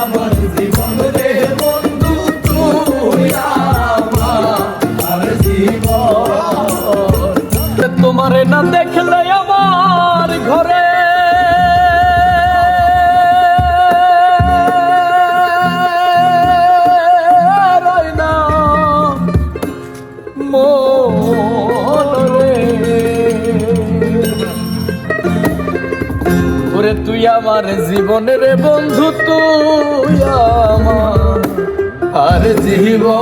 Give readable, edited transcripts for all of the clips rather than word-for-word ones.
আমার জীবন রে বন্ধু তুই আমার জীবন। তোমারে না দেখলে আমার ঘরে রয় না মন রে। ওরে তুই আমার জীবনের বন্ধু তুই আমার জীবন।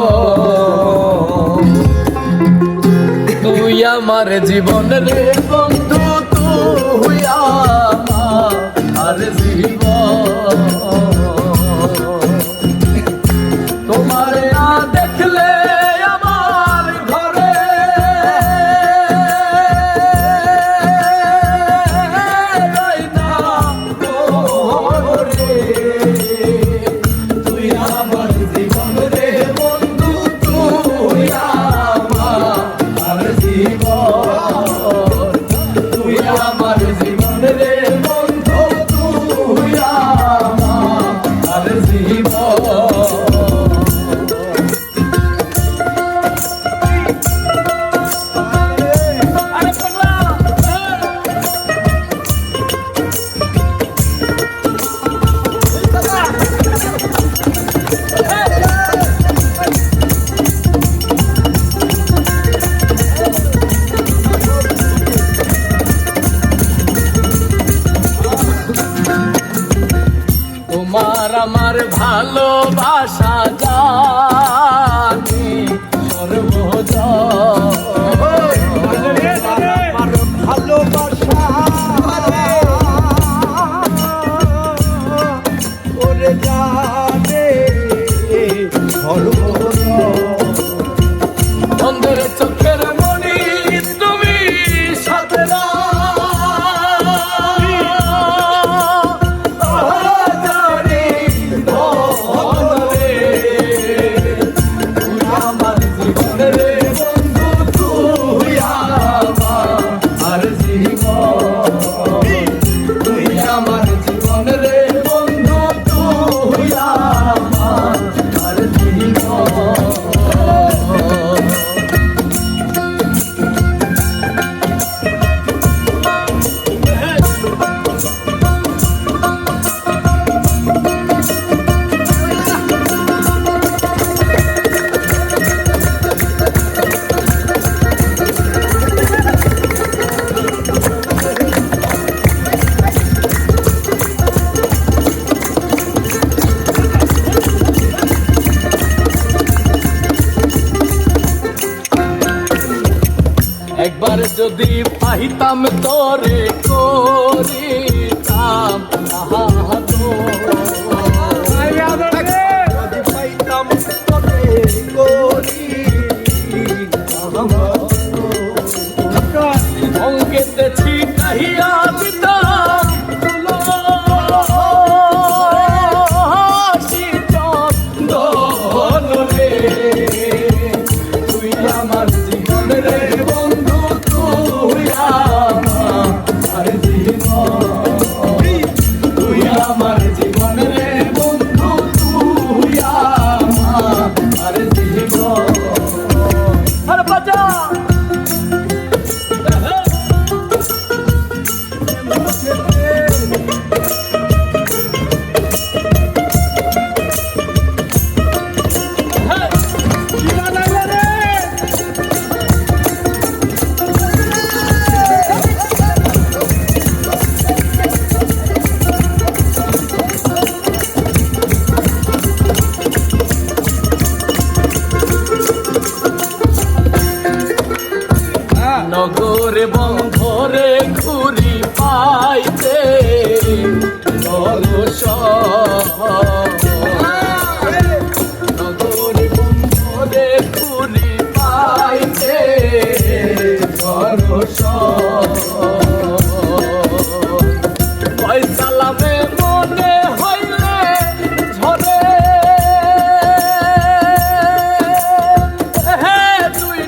তুই আমার জীবনের বন্ধু তুই আমার জীবন। তোমারে না দেখলে আমার ঘরে রয় না রে। তুই আমার জীবন রে বন্ধু তুই আমার জীবন। তুই আমার জীবন রে বন্ধু তুই আমার জীবন। তোমার আমার ভালোবাসা জানি সর্বদা। ভালোবাসা ওরে জানে সর্বদা। অন্ধের চোখের মনি তুমি সাথে না জানি ধরে। তুই আমার জীবনের বন্ধু তুই আমার জীবন। তুই আমার জীবনের বন্ধু তুই আমার জীবন। একবার যদি পাইতাম তোরে করিতাম যদি পাইতাম তোকে করি অঙ্কেতেছি কাহিয়া দিতাম চন্দন রে। তুই আমার জীবন রে বন্ধু তুই আমার জীবন। তুই আমার জীবন রে বন্ধু তুই আমার জীবন। আরে বাজা নগরে বন্ধরে ঘুরি পাইতে নগরে বন্ধরে ঘুরি পাইতে পয়সালামে মনে হইলে ঝরে। তুই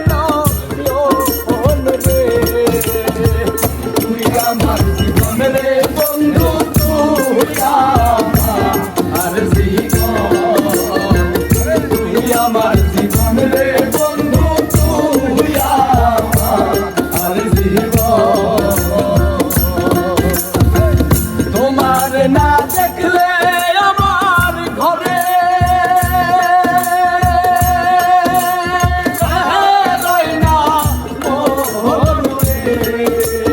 না দেখলে আমার ঘরে রয় না মনে।